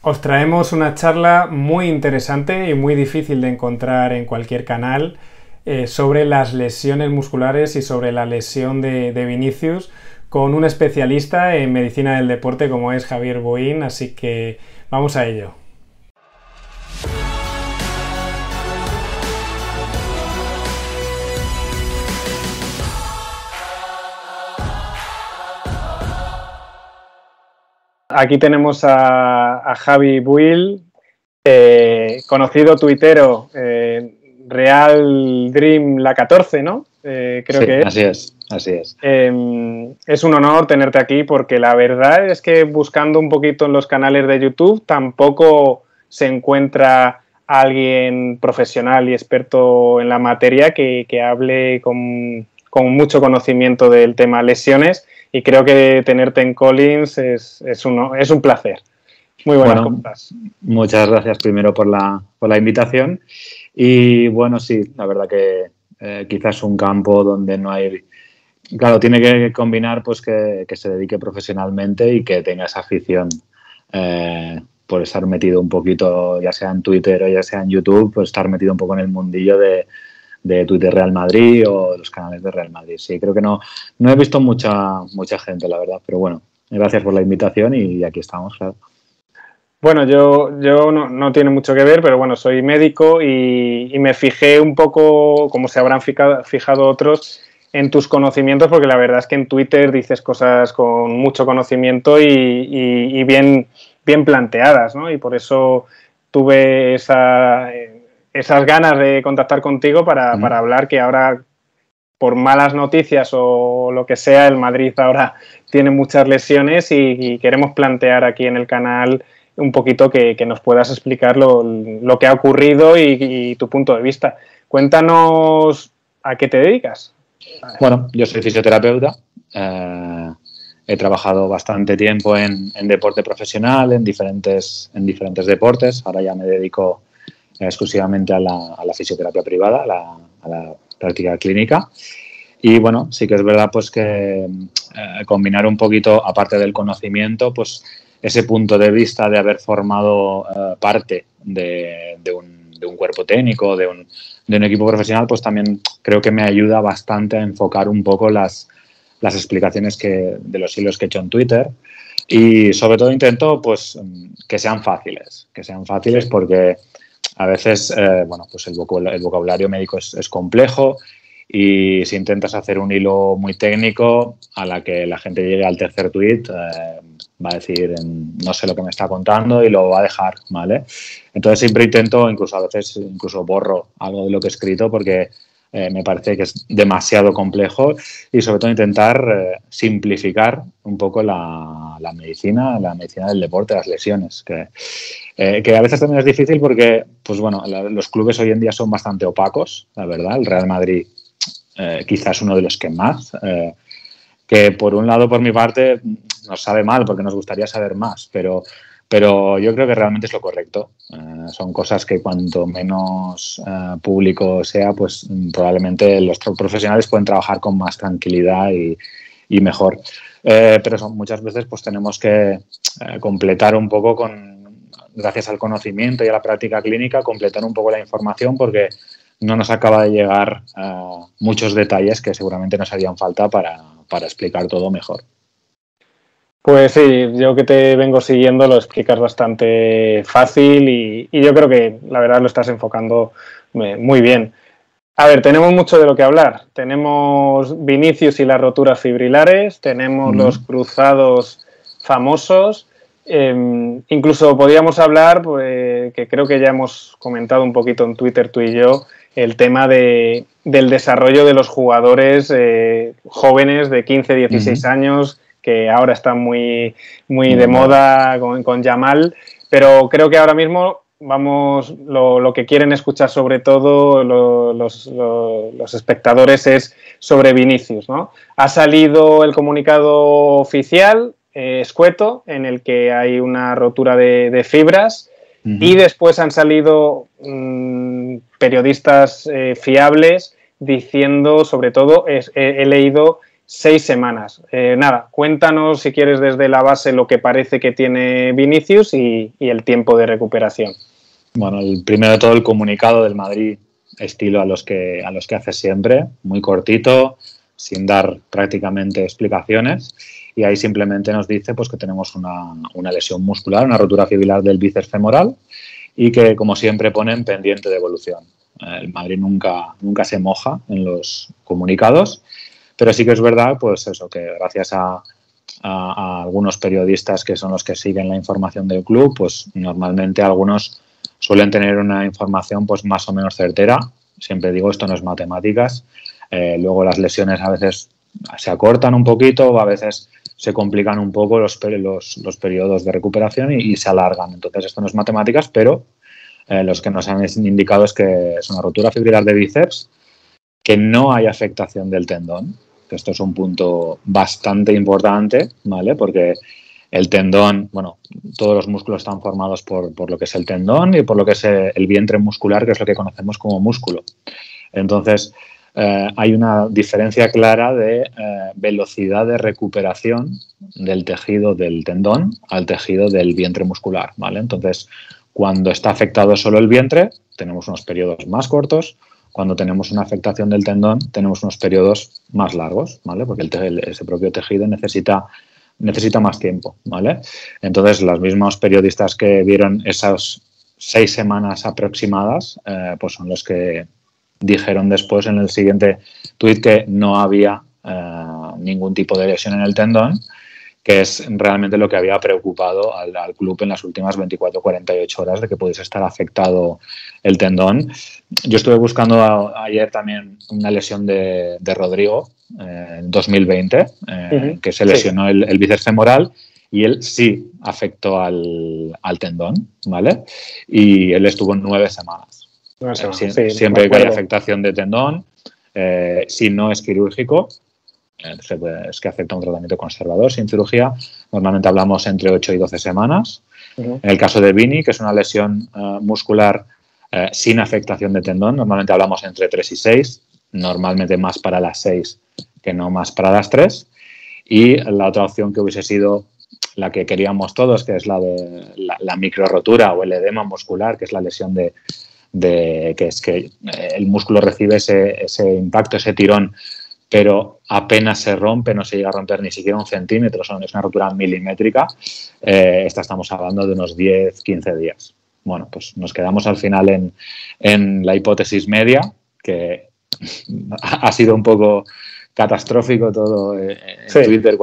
Os traemos una charla muy interesante y muy difícil de encontrar en cualquier canal sobre las lesiones musculares y sobre la lesión de Vinicius con un especialista en medicina del deporte como es Javier Boín, así que vamos a ello. Aquí tenemos a Javi Buil, conocido tuitero, Real Dream la 14, ¿no? Creo sí, que es. Así es. Es un honor tenerte aquí porque la verdad es que buscando un poquito en los canales de YouTube tampoco se encuentra alguien profesional y experto en la materia que hable con mucho conocimiento del tema lesiones. Y creo que tenerte en Collins es un placer. Muy buenas, ¿cómo estás? Muchas gracias primero por la invitación. Y bueno, sí, la verdad que quizás un campo donde no hay... Claro, tiene que combinar pues que se dedique profesionalmente y que tenga esa afición por estar metido un poquito, ya sea en Twitter o ya sea en YouTube, pues estar metido un poco en el mundillo de Twitter Real Madrid o los canales de Real Madrid. Sí, creo que no he visto mucha gente, la verdad, pero bueno, gracias por la invitación y aquí estamos, claro. Bueno, yo no tiene mucho que ver, pero bueno, soy médico y me fijé un poco, como se habrán fijado otros, en tus conocimientos, porque la verdad es que en Twitter dices cosas con mucho conocimiento y bien planteadas, ¿no? Y por eso tuve esas ganas de contactar contigo para hablar, que ahora, por malas noticias o lo que sea, el Madrid ahora tiene muchas lesiones y queremos plantear aquí en el canal un poquito que nos puedas explicar lo que ha ocurrido y tu punto de vista. Cuéntanos a qué te dedicas. Bueno, yo soy fisioterapeuta. He trabajado bastante tiempo en deporte profesional, en diferentes deportes. Ahora ya me dedico exclusivamente a la fisioterapia privada, a la práctica clínica. Y bueno, sí que es verdad pues que combinar un poquito, aparte del conocimiento, pues ese punto de vista de haber formado parte de un cuerpo técnico, de un equipo profesional, pues también creo que me ayuda bastante a enfocar un poco las explicaciones de los hilos que he hecho en Twitter. Y sobre todo intento pues que sean fáciles porque a veces bueno, pues el vocabulario médico es complejo. Y si intentas hacer un hilo muy técnico, a la que la gente llegue al tercer tuit, va a decir no sé lo que me está contando y lo va a dejar, ¿vale? Entonces siempre intento, a veces borro algo de lo que he escrito porque me parece que es demasiado complejo y sobre todo intentar simplificar un poco la medicina del deporte, las lesiones, que a veces también es difícil porque, pues bueno, los clubes hoy en día son bastante opacos, la verdad. El Real Madrid quizás uno de los que más, que por un lado, por mi parte, nos sabe mal porque nos gustaría saber más, pero yo creo que realmente es lo correcto. Son cosas que cuanto menos público sea, pues probablemente los profesionales pueden trabajar con más tranquilidad y mejor. Pero muchas veces pues tenemos que completar un poco gracias al conocimiento y a la práctica clínica, completar un poco la información porque no nos acaba de llegar muchos detalles que seguramente nos harían falta para explicar todo mejor. Pues sí, yo que te vengo siguiendo lo explicas bastante fácil y yo creo que la verdad lo estás enfocando muy bien. A ver, tenemos mucho de lo que hablar. Tenemos Vinicius y las roturas fibrilares, tenemos los cruzados famosos, incluso podríamos hablar, pues, que creo que ya hemos comentado un poquito en Twitter tú y yo, el tema del desarrollo de los jugadores jóvenes de 15, 16 años, que ahora están muy de moda con Yamal, pero creo que ahora mismo lo que quieren escuchar sobre todo los espectadores es sobre Vinicius, ¿no? Ha salido el comunicado oficial, escueto, en el que hay una rotura de fibras y después han salido periodistas fiables diciendo, sobre todo, he leído 6 semanas. Nada, cuéntanos si quieres desde la base lo que parece que tiene Vinicius y el tiempo de recuperación. Bueno, primero de todo el comunicado del Madrid, estilo a los que hace siempre, muy cortito, sin dar prácticamente explicaciones, y ahí simplemente nos dice pues que tenemos una lesión muscular, una rotura fibrilar del bíceps femoral, y que, como siempre, ponen pendiente de evolución. El Madrid nunca se moja en los comunicados, pero sí que es verdad, pues eso, que gracias a algunos periodistas que son los que siguen la información del club, pues normalmente algunos suelen tener una información pues más o menos certera. Siempre digo, esto no es matemáticas. Luego las lesiones a veces se acortan un poquito, a veces se complican un poco los periodos de recuperación y se alargan. Entonces esto no es matemáticas, pero los que nos han indicado es que es una rotura fibrilar de bíceps, que no hay afectación del tendón, que esto es un punto bastante importante, ¿vale? Porque el tendón, bueno, todos los músculos están formados por lo que es el tendón y por lo que es el vientre muscular, que es lo que conocemos como músculo. Entonces, hay una diferencia clara de velocidad de recuperación del tejido del tendón al tejido del vientre muscular, ¿vale? Entonces, cuando está afectado solo el vientre, tenemos unos periodos más cortos. Cuando tenemos una afectación del tendón, tenemos unos periodos más largos, ¿vale? Porque ese propio tejido necesita más tiempo, ¿vale? Entonces, los mismos periodistas que vieron esas 6 semanas aproximadas, pues son los que dijeron después en el siguiente tuit que no había ningún tipo de lesión en el tendón, que es realmente lo que había preocupado al club en las últimas 24-48 horas de que pudiese estar afectado el tendón. Yo estuve buscando ayer también una lesión de Rodrigo en 2020, que se lesionó el bíceps femoral, y él sí afectó al tendón, ¿vale? Y él estuvo 9 semanas. Siempre que hay afectación de tendón, si no es quirúrgico, es que afecta a un tratamiento conservador sin cirugía. Normalmente hablamos entre 8 y 12 semanas. En el caso de Vini, que es una lesión muscular sin afectación de tendón, normalmente hablamos entre 3 y 6, normalmente más para las 6 que no más para las 3. Y la otra opción que hubiese sido la que queríamos todos, que es la de la microrotura o el edema muscular, que es la lesión que es que el músculo recibe ese impacto, ese tirón, pero apenas se rompe, no se llega a romper ni siquiera 1 centímetro, es una rotura milimétrica. Esta estamos hablando de unos 10-15 días. Bueno, pues nos quedamos al final en la hipótesis media, que ha sido un poco catastrófico todo en Twitter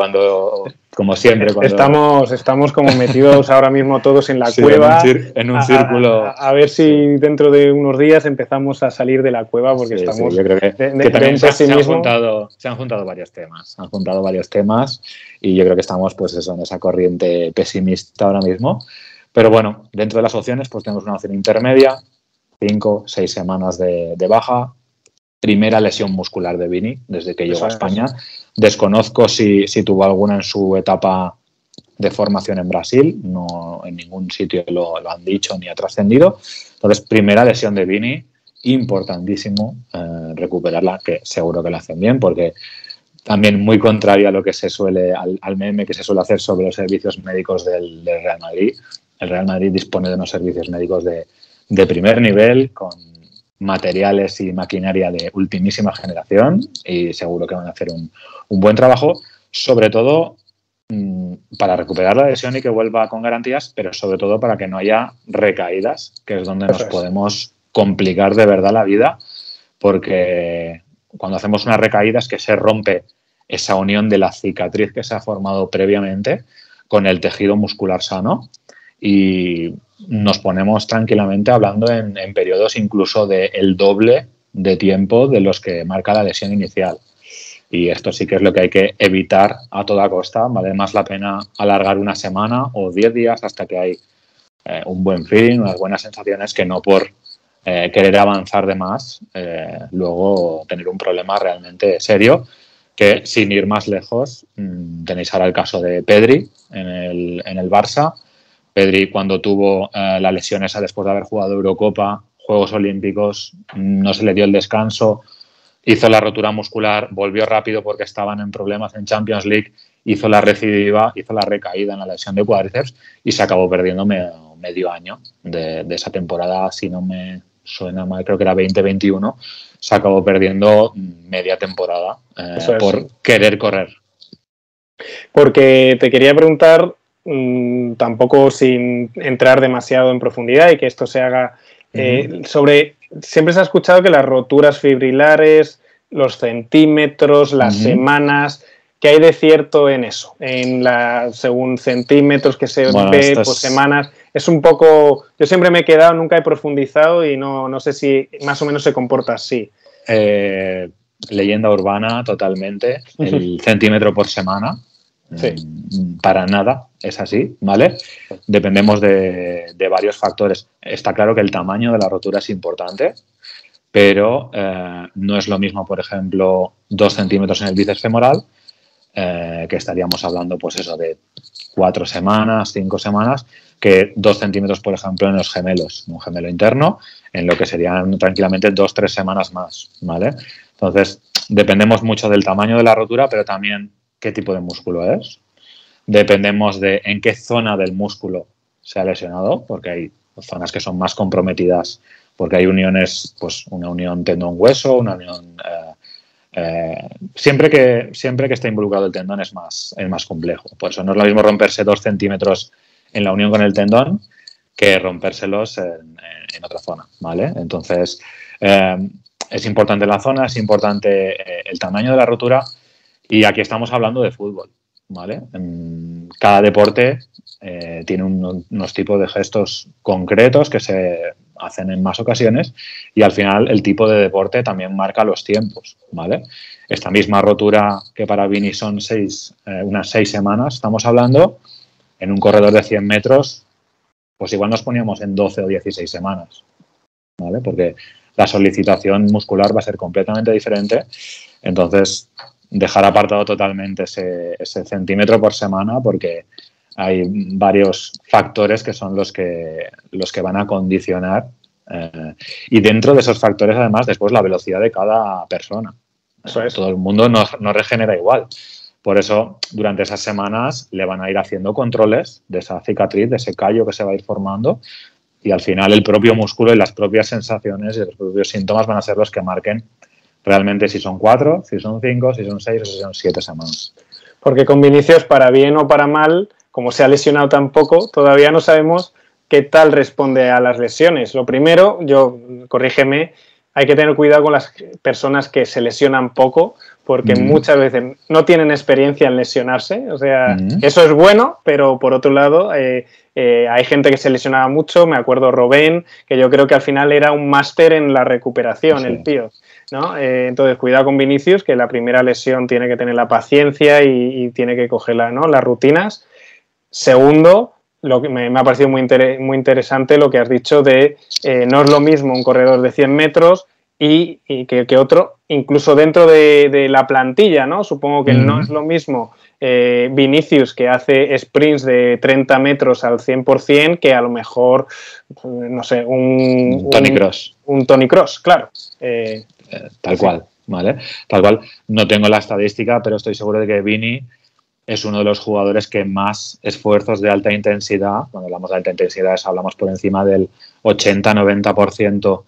como siempre. Estamos como metidos ahora mismo todos en la cueva. En un círculo. A ver si dentro de unos días empezamos a salir de la cueva, porque estamos yo creo que también se han juntado varios temas. Se han juntado varios temas y yo creo que estamos pues eso, en esa corriente pesimista ahora mismo. Pero bueno, dentro de las opciones pues tenemos una opción intermedia, 5-6 semanas de baja. Primera lesión muscular de Vini desde que llegó a España. Desconozco si tuvo alguna en su etapa de formación en Brasil. No, en ningún sitio lo han dicho ni ha trascendido. Entonces, primera lesión de Vini, importantísimo recuperarla, que seguro que la hacen bien, porque también muy contrario a lo que se suele, al meme que se suele hacer sobre los servicios médicos del Real Madrid. El Real Madrid dispone de unos servicios médicos de primer nivel, con materiales y maquinaria de ultimísima generación, y seguro que van a hacer un buen trabajo, sobre todo para recuperar la lesión y que vuelva con garantías, pero sobre todo para que no haya recaídas, que es donde nos podemos complicar de verdad la vida, porque cuando hacemos una recaída es que se rompe esa unión de la cicatriz que se ha formado previamente con el tejido muscular sano, y nos ponemos tranquilamente hablando en periodos incluso del doble de tiempo de los que marca la lesión inicial. Y esto sí que es lo que hay que evitar a toda costa. Vale más la pena alargar una semana o 10 días hasta que hay un buen feeling, unas buenas sensaciones, que no por querer avanzar de más, luego tener un problema realmente serio, que sin ir más lejos, tenéis ahora el caso de Pedri en el Barça. Pedri, cuando tuvo la lesión esa después de haber jugado Eurocopa, Juegos Olímpicos, no se le dio el descanso, hizo la rotura muscular, volvió rápido porque estaban en problemas en Champions League, hizo la recidiva, hizo la recaída en la lesión de cuádriceps y se acabó perdiendo medio año de esa temporada, si no me suena mal, creo que era 2021, se acabó perdiendo media temporada por querer correr. Porque te quería preguntar, tampoco sin entrar demasiado en profundidad y que esto se haga sobre... Siempre se ha escuchado que las roturas fibrilares, los centímetros, las semanas... ¿Qué hay de cierto en eso? Según centímetros que se ve, pues semanas. Es un poco... Yo siempre me he quedado, nunca he profundizado y no sé si más o menos se comporta así. Leyenda urbana totalmente. El centímetro por semana. Sí. Para nada es así, ¿vale? Dependemos de varios factores. Está claro que el tamaño de la rotura es importante, pero no es lo mismo, por ejemplo, 2 centímetros en el bíceps femoral, que estaríamos hablando, pues eso, de 4 semanas, 5 semanas, que 2 centímetros, por ejemplo, en los gemelos, un gemelo interno, en lo que serían tranquilamente 2-3 semanas más, ¿vale? Entonces, dependemos mucho del tamaño de la rotura, pero también qué tipo de músculo es. Dependemos de en qué zona del músculo se ha lesionado, porque hay zonas que son más comprometidas, porque hay uniones, pues una unión tendón-hueso, una unión... siempre que esté involucrado el tendón es más complejo. Por eso no es lo mismo romperse 2 centímetros en la unión con el tendón que rompérselos en otra zona, ¿vale? Entonces, es importante la zona, es importante el tamaño de la rotura. Y aquí estamos hablando de fútbol, ¿vale? Cada deporte tiene unos tipos de gestos concretos que se hacen en más ocasiones y al final el tipo de deporte también marca los tiempos, ¿vale? Esta misma rotura que para Vini son unas 6 semanas, estamos hablando, en un corredor de 100 metros, pues igual nos poníamos en 12 o 16 semanas, ¿vale? Porque la solicitación muscular va a ser completamente diferente. Entonces, dejar apartado totalmente ese centímetro por semana porque hay varios factores que son los que van a condicionar y dentro de esos factores además después la velocidad de cada persona. Eso es. Todo el mundo no regenera igual. Por eso durante esas semanas le van a ir haciendo controles de esa cicatriz, de ese callo que se va a ir formando y al final el propio músculo y las propias sensaciones y los propios síntomas van a ser los que marquen realmente si son 4, si son 5, si son 6 o si son 7 semanas. Porque con Vinicius, para bien o para mal, como se ha lesionado tan poco, todavía no sabemos qué tal responde a las lesiones. Lo primero, corrígeme, hay que tener cuidado con las personas que se lesionan poco, porque muchas veces no tienen experiencia en lesionarse. O sea, eso es bueno, pero por otro lado, hay gente que se lesionaba mucho. Me acuerdo Robben, que yo creo que al final era un máster en la recuperación, el tío, ¿no? Entonces, cuidado con Vinicius, que la primera lesión tiene que tener la paciencia y tiene que coger las rutinas. Segundo, lo que me ha parecido muy interesante lo que has dicho de no es lo mismo un corredor de 100 metros y que otro, incluso dentro de la plantilla, ¿no? Supongo que no es lo mismo Vinicius, que hace sprints de 30 metros al 100%, que a lo mejor, no sé, un Tony Cross. Un Tony Cross, claro. Tal cual, ¿vale? Tal cual. No tengo la estadística, pero estoy seguro de que Vini es uno de los jugadores que más esfuerzos de alta intensidad, cuando hablamos de alta intensidad hablamos por encima del 80-90%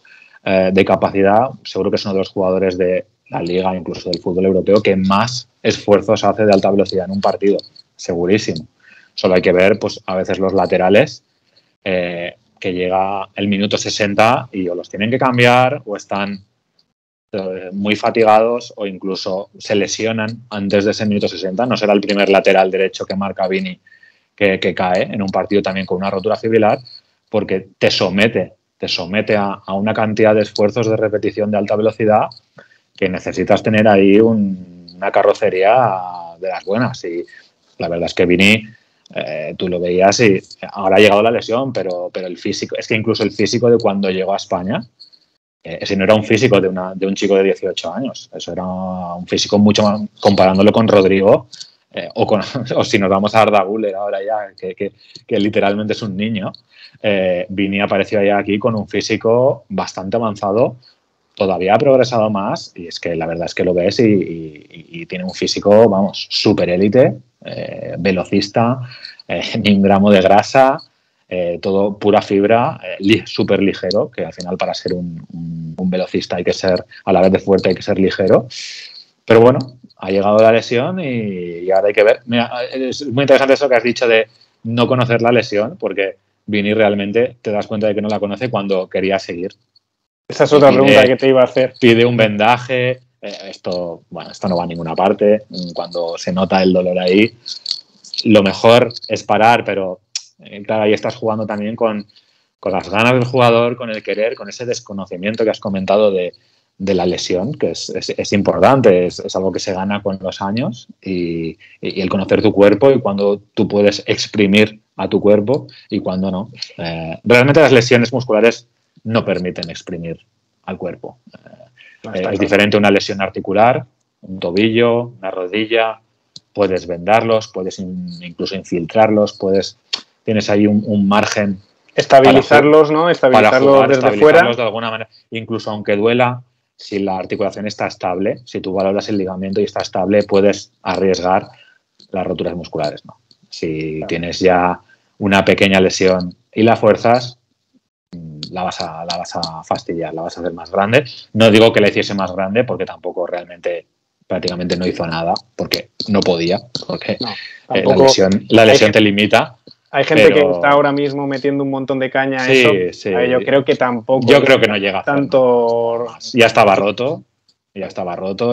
de capacidad, seguro que es uno de los jugadores de la liga, incluso del fútbol europeo, que más esfuerzos hace de alta velocidad en un partido, segurísimo. Solo hay que ver, pues a veces los laterales, que llega el minuto 60 y o los tienen que cambiar o están muy fatigados o incluso se lesionan antes de ese minuto 60. No será el primer lateral derecho que marca Vini que cae en un partido también con una rotura fibrilar, porque te somete a una cantidad de esfuerzos de repetición de alta velocidad que necesitas tener ahí una carrocería de las buenas. Y la verdad es que Vini, tú lo veías y ahora ha llegado la lesión, pero el físico, es que incluso el físico de cuando llegó a España, ese no era un físico de un chico de 18 años, eso era un físico mucho más, comparándolo con Rodrigo, o si nos vamos a Arda Güler ahora ya, que literalmente es un niño. Vini apareció ya aquí con un físico bastante avanzado, todavía ha progresado más y es que la verdad es que lo ves y tiene un físico, vamos, súper élite, velocista, ni un gramo de grasa, todo pura fibra, súper ligero, que al final para ser un velocista hay que ser, a la vez de fuerte, hay que ser ligero. Pero bueno, ha llegado la lesión y ahora hay que ver. Mira, es muy interesante eso que has dicho de no conocer la lesión, porque Vini realmente te das cuenta de que no la conoce cuando quería seguir. Esa es otra pregunta que te iba a hacer. Pide un vendaje, esto no va a ninguna parte. Cuando se nota el dolor ahí, lo mejor es parar, pero claro, ahí estás jugando también con las ganas del jugador, con el querer, con ese desconocimiento que has comentado de la lesión, que es importante, es algo que se gana con los años y el conocer tu cuerpo y cuando tú puedes exprimir a tu cuerpo y cuando no. Realmente las lesiones musculares no permiten exprimir al cuerpo. Es diferente una lesión articular, un tobillo, una rodilla, puedes vendarlos, puedes incluso infiltrarlos, tienes ahí un margen. Estabilizarlos, ¿no? Estabilizarlos desde fuera. De alguna manera, incluso aunque duela, si la articulación está estable, si tú valoras el ligamento y está estable, puedes arriesgar las roturas musculares, ¿no? Si tienes ya una pequeña lesión y la fuerzas, la vas a fastidiar, la vas a hacer más grande. No digo que la hiciese más grande porque tampoco realmente prácticamente no hizo nada, porque no podía, porque la lesión te limita. Hay gente que está ahora mismo metiendo un montón de caña a eso. Sí. Yo creo que tampoco. Yo creo que no llega a tanto. Ya estaba roto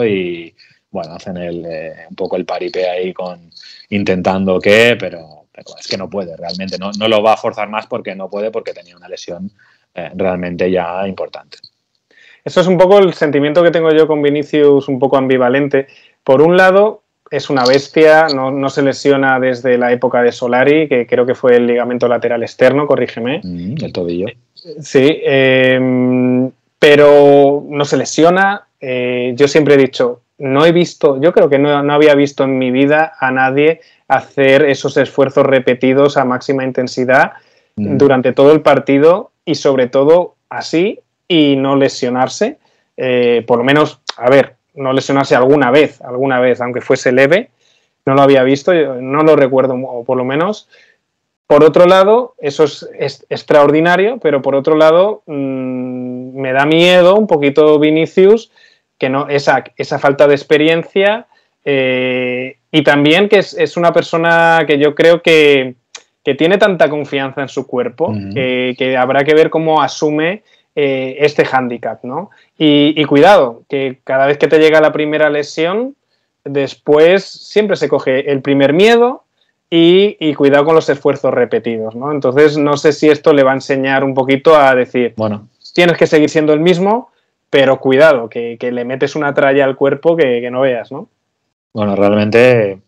y bueno, hacen un poco el paripé ahí intentando pero es que no puede realmente, no lo va a forzar más porque no puede, porque tenía una lesión realmente ya importante. Eso es un poco el sentimiento que tengo yo con Vinicius, un poco ambivalente. Por un lado, es una bestia, no se lesiona desde la época de Solari, que creo que fue el ligamento lateral externo, corrígeme. El tobillo. Sí, pero no se lesiona. Yo siempre he dicho, yo creo que no había visto en mi vida a nadie hacer esos esfuerzos repetidos a máxima intensidad durante todo el partido y sobre todo así y no lesionarse. Por lo menos, no lesionarse alguna vez, aunque fuese leve, no lo había visto, no lo recuerdo, o por lo menos. Por otro lado, eso es extraordinario, pero por otro lado, me da miedo un poquito Vinicius, que no esa falta de experiencia y también que es una persona que yo creo que tiene tanta confianza en su cuerpo que habrá que ver cómo asume este hándicap, ¿no? Y cuidado, que cada vez que te llega la primera lesión, después siempre se coge el primer miedo y cuidado con los esfuerzos repetidos, ¿no? Entonces, no sé si esto le va a enseñar un poquito a decir, bueno, tienes que seguir siendo el mismo, pero cuidado, que le metes una tralla al cuerpo que no veas, ¿no? Bueno, realmente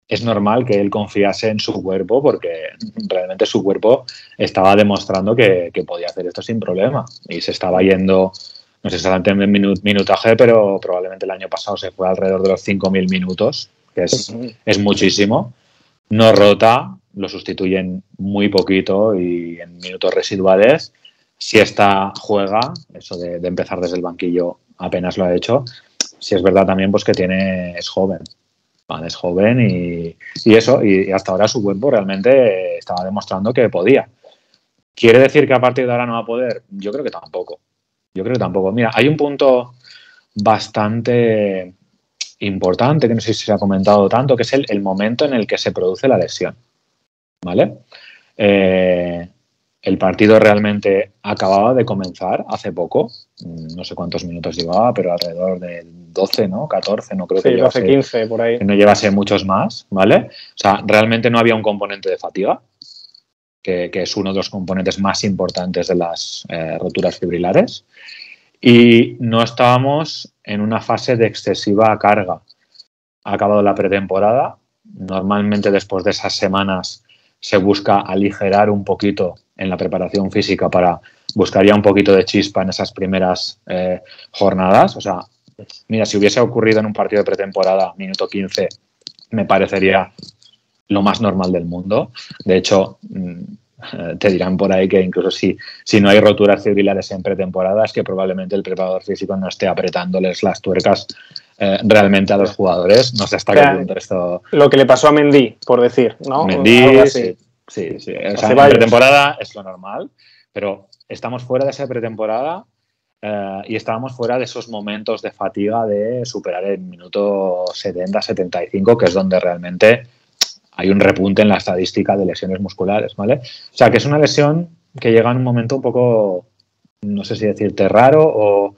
es normal que él confiase en su cuerpo porque realmente su cuerpo estaba demostrando que podía hacer esto sin problema y se estaba yendo, no sé exactamente en minutaje, pero probablemente el año pasado se fue alrededor de los 5.000 minutos, que es muchísimo. No rota, lo sustituyen muy poquito y en minutos residuales. Si juega, eso de empezar desde el banquillo apenas lo ha hecho. Si es verdad también pues que es joven. Vale, es joven y hasta ahora su cuerpo realmente estaba demostrando que podía. ¿Quiere decir que a partir de ahora no va a poder? Yo creo que tampoco. Mira, hay un punto bastante importante que no sé si se ha comentado tanto, que es el momento en el que se produce la lesión. ¿Vale? El partido realmente acababa de comenzar hace poco, no sé cuántos minutos llevaba, pero alrededor de 12, ¿no? 14, no creo que llevase 12, 15, por ahí. Que no llevase muchos más, ¿vale? O sea, realmente no había un componente de fatiga, que es uno de los componentes más importantes de las roturas fibrilares, y no estábamos en una fase de excesiva carga. Ha acabado la pretemporada, normalmente después de esas semanas se busca aligerar un poquito en la preparación física para buscar ya un poquito de chispa en esas primeras jornadas. O sea, mira, si hubiese ocurrido en un partido de pretemporada, minuto 15, me parecería lo más normal del mundo. De hecho, te dirán por ahí que incluso si no hay roturas fibrilares en pretemporada, es que probablemente el preparador físico no esté apretándoles las tuercas realmente a los jugadores. No sé hasta qué punto esto... Lo que le pasó a Mendy, por decir, ¿no? Mendy, sí. O sea, en pretemporada es lo normal, pero estamos fuera de esa pretemporada y estábamos fuera de esos momentos de fatiga de superar el minuto 70-75, que es donde realmente hay un repunte en la estadística de lesiones musculares, ¿vale? O sea, que es una lesión que llega en un momento un poco, no sé si decirte raro, o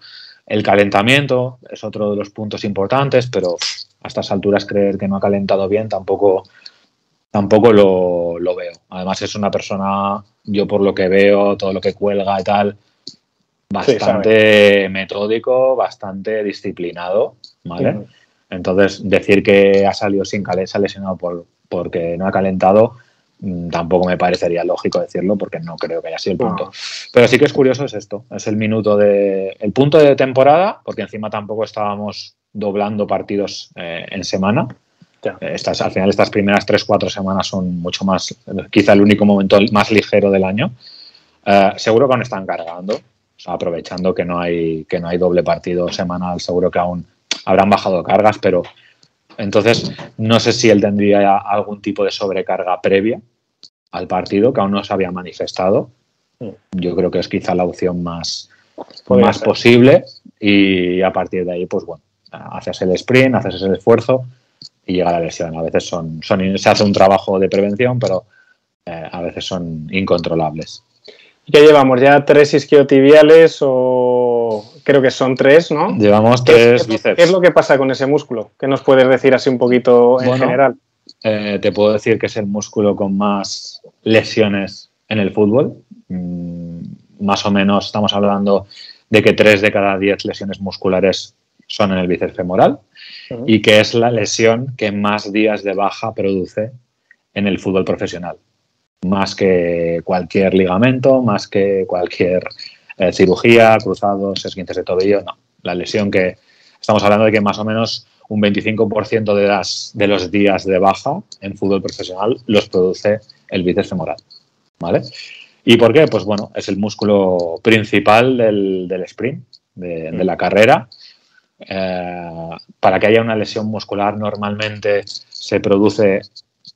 el calentamiento es otro de los puntos importantes, pero a estas alturas creer que no ha calentado bien tampoco lo veo. Además es una persona, yo por lo que veo, todo lo que cuelga y tal, bastante metódico, bastante disciplinado, ¿vale? Entonces, decir que ha salido sin calentar, se ha lesionado porque no ha calentado, tampoco me parecería lógico decirlo, porque no creo que haya sido el punto. Pero sí que es curioso, es esto, es el punto de temporada, porque encima tampoco estábamos doblando partidos en semana. Al final estas primeras 3-4 semanas son mucho más, quizá el único momento más ligero del año. Seguro que aún están cargando, o sea, aprovechando que no hay doble partido semanal, seguro que aún habrán bajado cargas, pero entonces no sé si él tendría algún tipo de sobrecarga previa al partido que aún no se había manifestado. Yo creo que es quizá la opción más posible, y a partir de ahí, pues bueno, haces el sprint, haces el esfuerzo y llega la lesión. A veces se hace un trabajo de prevención, pero a veces son incontrolables. ¿Qué llevamos? ¿Ya 3 isquiotibiales o creo que son 3, ¿no? Llevamos 3 bíceps. ¿Qué es lo que pasa con ese músculo? ¿Qué nos puedes decir así un poquito en general? Te puedo decir que es el músculo con más lesiones en el fútbol. Más o menos estamos hablando de que 3 de cada 10 lesiones musculares son en el bíceps femoral, y que es la lesión que más días de baja produce en el fútbol profesional. Más que cualquier ligamento, más que cualquier cirugía, cruzados, esguinces de tobillo, no. La lesión que estamos hablando de que más o menos un 25% de los días de baja en fútbol profesional los produce el bíceps femoral, ¿vale? ¿Y por qué? Pues bueno, es el músculo principal del sprint, de la carrera. Para que haya una lesión muscular normalmente se produce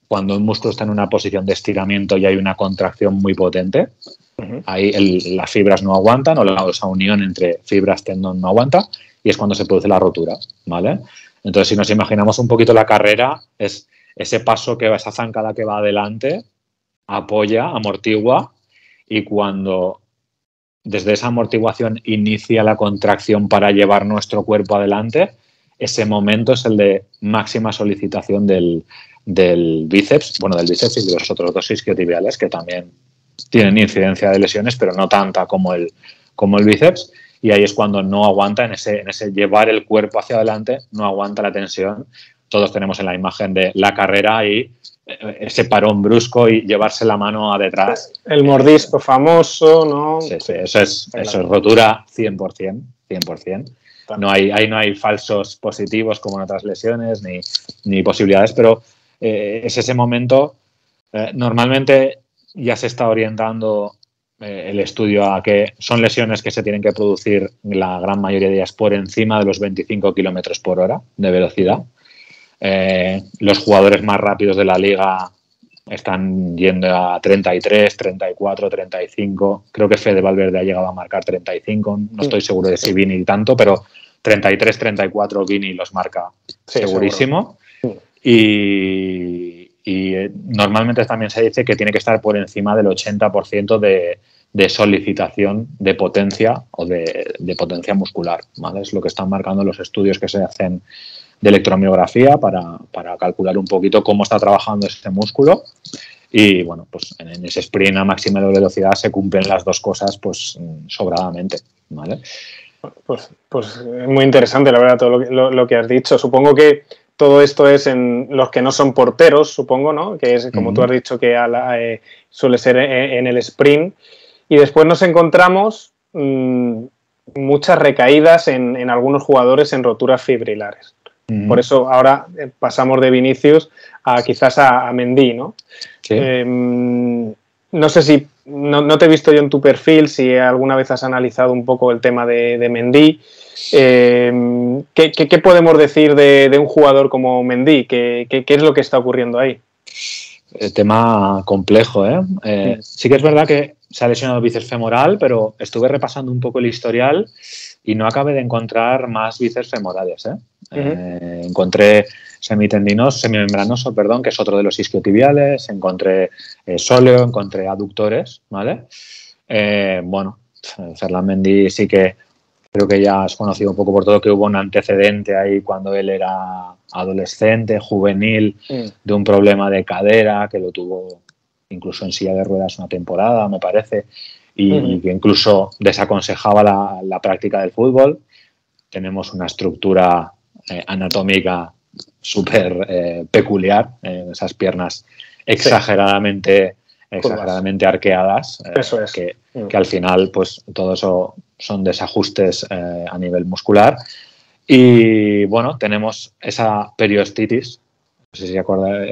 cuando un músculo está en una posición de estiramiento y hay una contracción muy potente. Ahí las fibras no aguantan, o esa unión entre fibras tendón no aguanta, y es cuando se produce la rotura, ¿vale? Entonces, si nos imaginamos un poquito la carrera, es ese paso que va, esa zancada que va adelante, apoya, amortigua, y cuando desde esa amortiguación inicia la contracción para llevar nuestro cuerpo adelante, ese momento es el de máxima solicitación del bíceps, del bíceps y de los otros 2 isquiotibiales, que también tienen incidencia de lesiones, pero no tanta como el bíceps, y ahí es cuando no aguanta, en ese llevar el cuerpo hacia adelante, no aguanta la tensión. Todos tenemos en la imagen de la carrera y ese parón brusco y llevarse la mano a detrás. El mordisco famoso, ¿no? Sí, eso es rotura 100%. Ahí no hay falsos positivos como en otras lesiones, ni posibilidades, pero es ese momento. Normalmente ya se está orientando el estudio a que son lesiones que se tienen que producir, la gran mayoría de ellas, por encima de los 25 kilómetros por hora de velocidad. Los jugadores más rápidos de la liga están yendo a 33, 34, 35. Creo que Fede Valverde ha llegado a marcar 35. No estoy seguro de si Vini tanto, pero 33, 34 Vini los marca segurísimo. Y normalmente también se dice que tiene que estar por encima del 80% de solicitación de potencia o de potencia muscular, ¿vale? Es lo que están marcando los estudios que se hacen de electromiografía para calcular un poquito cómo está trabajando este músculo. Y bueno, pues en ese sprint a máxima velocidad se cumplen las dos cosas pues sobradamente, ¿vale? Pues es muy interesante, la verdad, todo lo que has dicho. Supongo que todo esto es en los que no son porteros, supongo, ¿no? Que es, como tú has dicho, que suele ser en el sprint. Y después nos encontramos muchas recaídas en algunos jugadores en roturas fibrilares. Por eso ahora pasamos de Vinicius a quizás a Mendy, ¿no? Sí. no sé si, no te he visto yo en tu perfil, si alguna vez has analizado un poco el tema de Mendy. ¿Qué podemos decir de un jugador como Mendy? ¿Qué es lo que está ocurriendo ahí? El tema complejo, ¿eh? Sí que es verdad que se ha lesionado el bíceps femoral, pero estuve repasando un poco el historial y no acabé de encontrar más bíceps femorales, ¿eh? Encontré semimembranoso, perdón, que es otro de los isquiotibiales, encontré sóleo, encontré aductores, ¿vale? Bueno, Ferland Mendy sí que creo que ya es conocido un poco por todo, que hubo un antecedente ahí cuando él era adolescente, juvenil, de un problema de cadera, que lo tuvo incluso en silla de ruedas una temporada, me parece, y que incluso desaconsejaba la práctica del fútbol. Tenemos una estructura anatómica súper peculiar, esas piernas exageradamente arqueadas, Eso es. que al final pues todo eso son desajustes a nivel muscular. Y bueno, tenemos esa periostitis. No sé si se acuerda,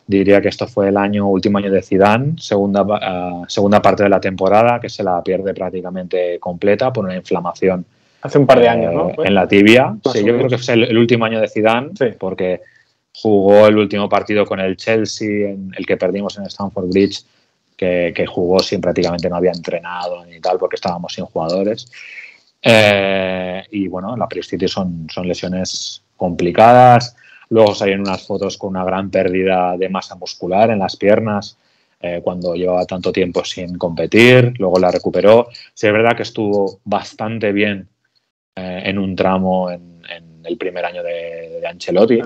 diría que esto fue último año de Zidane, segunda parte de la temporada, que se la pierde prácticamente completa por una inflamación. Hace un par de años, ¿no? En la tibia. Sí, yo creo que fue el último año de Zidane, sí, porque jugó el último partido con el Chelsea, el que perdimos en Stamford Bridge, que jugó sin prácticamente no había entrenado ni tal, porque estábamos sin jugadores. Y bueno, la periostitis son lesiones complicadas. Luego salieron unas fotos con una gran pérdida de masa muscular en las piernas cuando llevaba tanto tiempo sin competir. Luego la recuperó. Sí, es verdad que estuvo bastante bien en un tramo en el primer año de Ancelotti.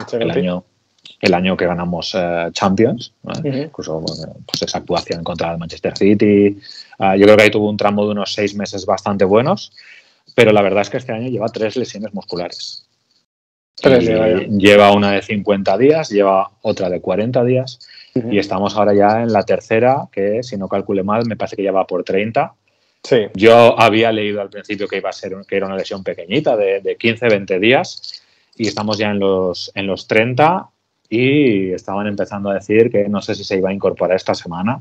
El año que ganamos Champions, incluso pues esa actuación contra el Manchester City. Yo creo que ahí tuvo un tramo de unos 6 meses bastante buenos, pero la verdad es que este año lleva 3 lesiones musculares. Lleva una de 50 días, lleva otra de 40 días y estamos ahora ya en la tercera, que si no calcule mal me parece que ya va por 30. Sí. Yo había leído al principio que era una lesión pequeñita de 15-20 días y estamos ya en los 30 y estaban empezando a decir que no sé si se iba a incorporar esta semana.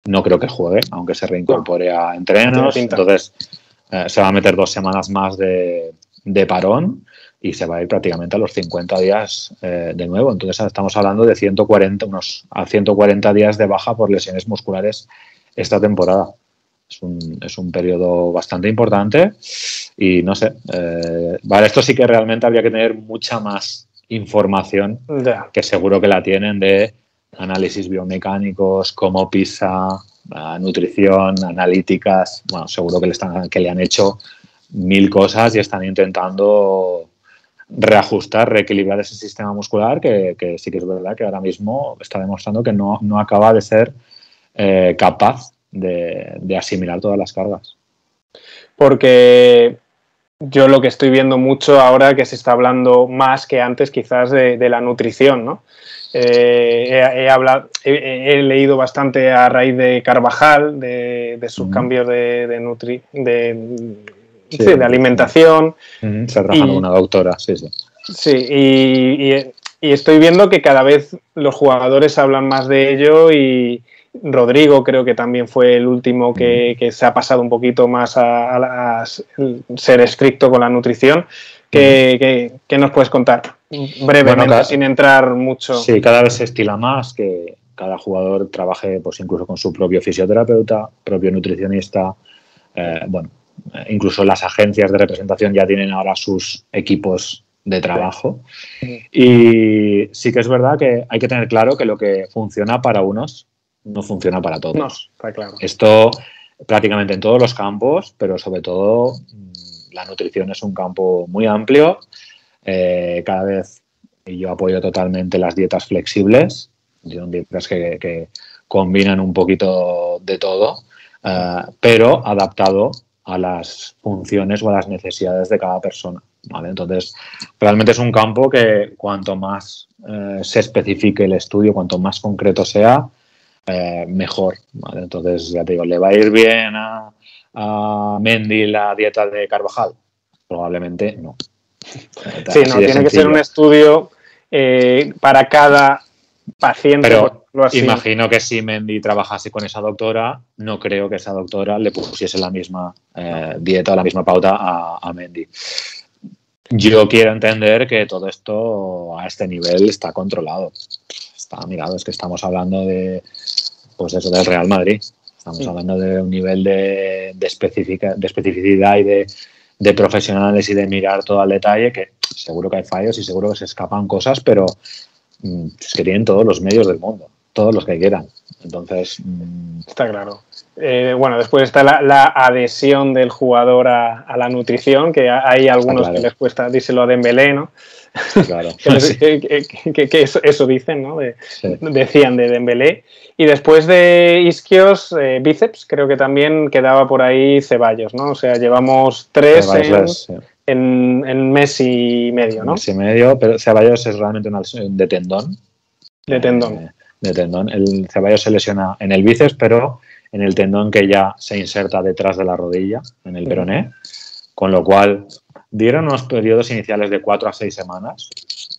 No creo que juegue, aunque se reincorpore a entrenos. Entonces se va a meter 2 semanas más de parón y se va a ir prácticamente a los 50 días de nuevo. Entonces estamos hablando de 140 días de baja por lesiones musculares esta temporada. Es un periodo bastante importante y no sé, vale, esto sí que realmente habría que tener mucha más información, que seguro que la tienen, de análisis biomecánicos, cómo pisa, nutrición, analíticas. Bueno, seguro que le han hecho 1000 cosas y están intentando reajustar, reequilibrar ese sistema muscular que sí que es verdad que ahora mismo está demostrando que no acaba de ser capaz de asimilar todas las cargas. Porque yo lo que estoy viendo mucho ahora, que se está hablando más que antes quizás de la nutrición, ¿no? He leído bastante a raíz de Carvajal, de sus cambios de alimentación. Está trabajando una doctora, sí. Sí, y estoy viendo que cada vez los jugadores hablan más de ello y Rodrigo creo que también fue el último que se ha pasado un poquito más a ser estricto con la nutrición. ¿Qué nos puedes contar? Brevemente, sin entrar mucho. Sí, cada vez se estila más que cada jugador trabaje pues incluso con su propio fisioterapeuta, propio nutricionista. Incluso las agencias de representación ya tienen ahora sus equipos de trabajo. Y sí que es verdad que hay que tener claro que lo que funciona para unos no funciona para todos. No, está claro. Esto prácticamente en todos los campos, pero sobre todo la nutrición es un campo muy amplio. Cada vez, y yo apoyo totalmente las dietas flexibles, dietas que combinan un poquito de todo, pero adaptado a las funciones o a las necesidades de cada persona, ¿vale? Entonces, realmente es un campo que cuanto más se especifique el estudio, cuanto más concreto sea, mejor, ¿vale? Entonces, ya te digo, ¿le va a ir bien a Mendy la dieta de Carvajal? Probablemente no. Sí, no, tiene que ser un estudio para cada paciente, Pero por decirlo así. imagino que si Mendy trabajase con esa doctora, no creo que esa doctora le pusiese la misma dieta o la misma pauta a Mendy. Yo quiero entender que todo esto a este nivel está controlado. Está mirado, es que estamos hablando de, pues eso, del Real Madrid. Estamos hablando de un nivel de especificidad y de profesionales y de mirar todo al detalle, que seguro que hay fallos y seguro que se escapan cosas, pero es que tienen todos los medios del mundo, todos los que quieran. Entonces, está claro. Bueno, después está la adhesión del jugador a la nutrición, que hay algunos que les cuesta, díselo a Dembélé, ¿no? Claro. que eso dicen, ¿no? Sí. Decían de Dembélé. Y después de isquios, bíceps, creo que también quedaba por ahí Ceballos, ¿no? O sea, llevamos 3 en mes y medio, ¿no? Mes y medio, pero Ceballos es realmente una lesión de tendón. De tendón. De tendón. El Ceballos se lesiona en el bíceps, pero en el tendón que ya se inserta detrás de la rodilla, en el peroné, con lo cual dieron unos periodos iniciales de 4 a 6 semanas,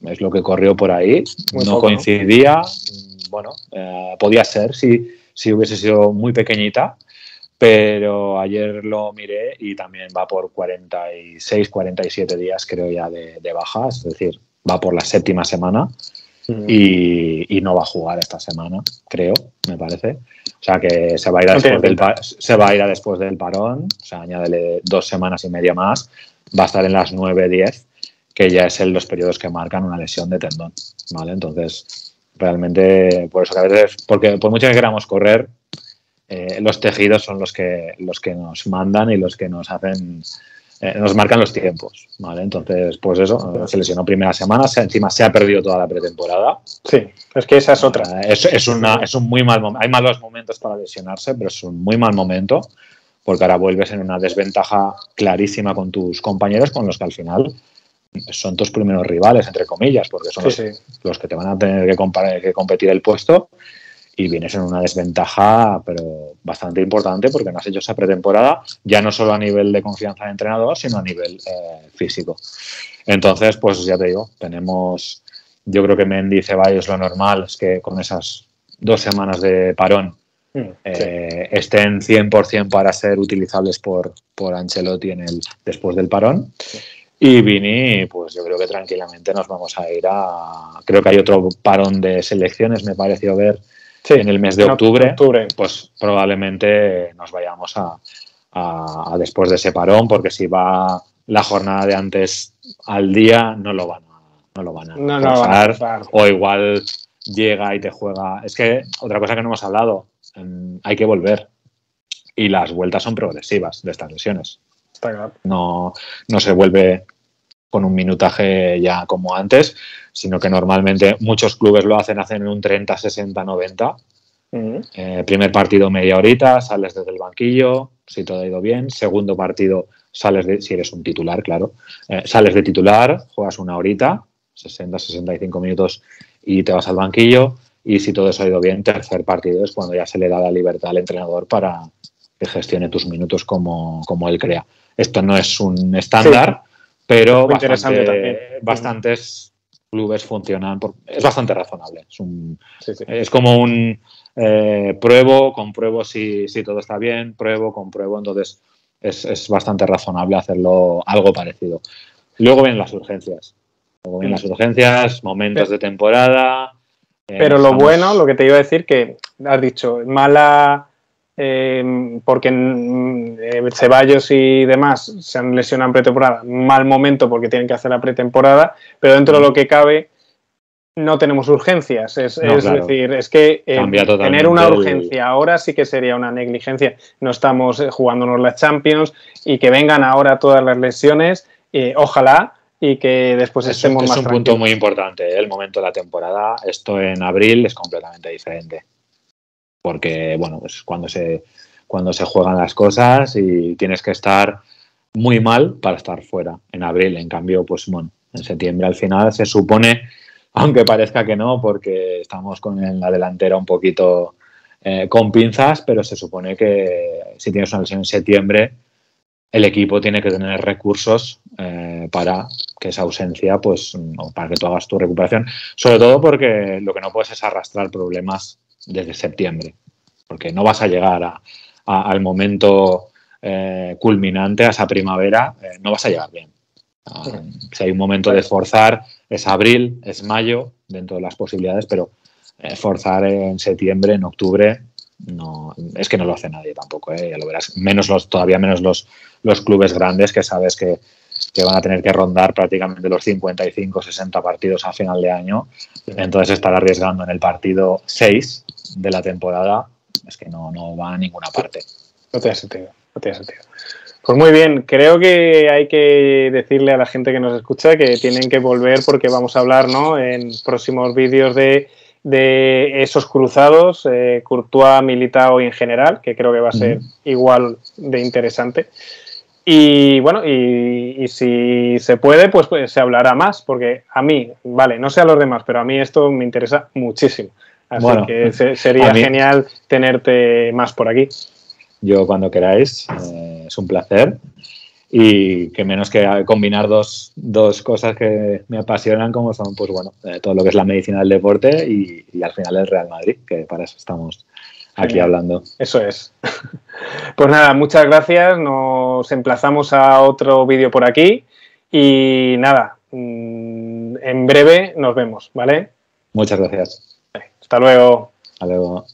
es lo que corrió por ahí, Muy no poco, coincidía, bueno, podía ser si hubiese sido muy pequeñita, pero ayer lo miré y también va por 46, 47 días creo ya de baja, es decir, va por la 7ª semana. Y no va a jugar esta semana, creo, me parece. O sea que se va a ir después del parón, o sea, añádele 2 semanas y media más, va a estar en las 9-10, que ya es los periodos que marcan una lesión de tendón, ¿vale? Entonces, realmente, por eso que a veces, porque por mucho que queramos correr, los tejidos son los que nos mandan y los que nos hacen... nos marcan los tiempos, ¿vale? Entonces, pues eso, se lesionó primera semana, encima se ha perdido toda la pretemporada. Sí, es que esa es otra. Es un muy mal momento. Hay malos momentos para lesionarse, pero es un muy mal momento, porque ahora vuelves en una desventaja clarísima con tus compañeros, con los que al final son tus primeros rivales, entre comillas, porque son los que te van a tener que competir el puesto. Y vienes en una desventaja, pero bastante importante, porque no has hecho esa pretemporada, ya no solo a nivel de confianza de entrenador, sino a nivel físico. Entonces, pues ya te digo, yo creo que Mendy y Ceballos lo normal es que con esas 2 semanas de parón estén 100% para ser utilizables por Ancelotti después del parón. Y Vini, pues yo creo que tranquilamente nos vamos a ir creo que hay otro parón de selecciones, me pareció ver, en el mes de octubre, pues probablemente nos vayamos a después de ese parón, porque si va la jornada de antes al día, no lo van a forzar, o igual llega y te juega. Es que otra cosa que no hemos hablado, hay que volver, y las vueltas son progresivas de estas lesiones. No se vuelve con un minutaje ya como antes, sino que normalmente muchos clubes lo hacen un 30, 60, 90. Primer partido media horita, sales desde el banquillo, si todo ha ido bien. Segundo partido, si eres un titular, claro, sales de titular, juegas una horita, 60, 65 minutos y te vas al banquillo. Y si todo eso ha ido bien, tercer partido es cuando ya se le da la libertad al entrenador para que gestione tus minutos como él crea. Esto no es un estándar, pero bastantes clubes funcionan. Es bastante razonable. Es como un compruebo si todo está bien, compruebo. Entonces es bastante razonable hacerlo algo parecido. Luego vienen las urgencias. Momentos de temporada. Pero lo que te iba a decir, que has dicho, mala... porque Ceballos y demás se han lesionado en pretemporada, mal momento porque tienen que hacer la pretemporada, pero dentro de lo que cabe no tenemos urgencias, decir, es que tener una urgencia ahora sí que sería una negligencia. No estamos jugándonos la Champions y que vengan ahora todas las lesiones, ojalá, y que después estemos más tranquilos. Es un punto muy importante, el momento de la temporada. Esto en abril es completamente diferente, porque bueno, pues cuando se juegan las cosas y tienes que estar muy mal para estar fuera en abril. En cambio, pues bueno, en septiembre al final se supone, aunque parezca que no, porque estamos con la delantera un poquito con pinzas, pero se supone que si tienes una lesión en septiembre, el equipo tiene que tener recursos para que esa ausencia, pues, o para que tú hagas tu recuperación. Sobre todo porque lo que no puedes es arrastrar problemas desde septiembre, porque no vas a llegar al momento culminante, a esa primavera, no vas a llegar bien. Si hay un momento de forzar, es abril, es mayo, dentro de las posibilidades, pero forzar en septiembre, en octubre, no, es que no lo hace nadie tampoco, ya lo verás. Todavía menos los clubes grandes que sabes que van a tener que rondar prácticamente los 55, 60 partidos a final de año. Entonces estar arriesgando en el partido 6 de la temporada es que no va a ninguna parte. No tiene sentido, no tiene sentido. Pues muy bien, creo que hay que decirle a la gente que nos escucha que tienen que volver porque vamos a hablar, ¿no?, en próximos vídeos de esos cruzados, Courtois, Militao y en general, que creo que va a ser igual de interesante. Y bueno, y si se puede, pues se hablará más, porque a mí, vale, no sé a los demás, pero a mí esto me interesa muchísimo. Así que sería genial tenerte más por aquí. Yo cuando queráis, es un placer. Y que menos que combinar dos cosas que me apasionan, como son, pues bueno, todo lo que es la medicina del deporte y al final el Real Madrid, que para eso estamos aquí hablando. Eso es. Pues nada, muchas gracias. Nos emplazamos a otro vídeo por aquí y nada, en breve nos vemos, ¿vale? Muchas gracias. Hasta luego. Hasta luego.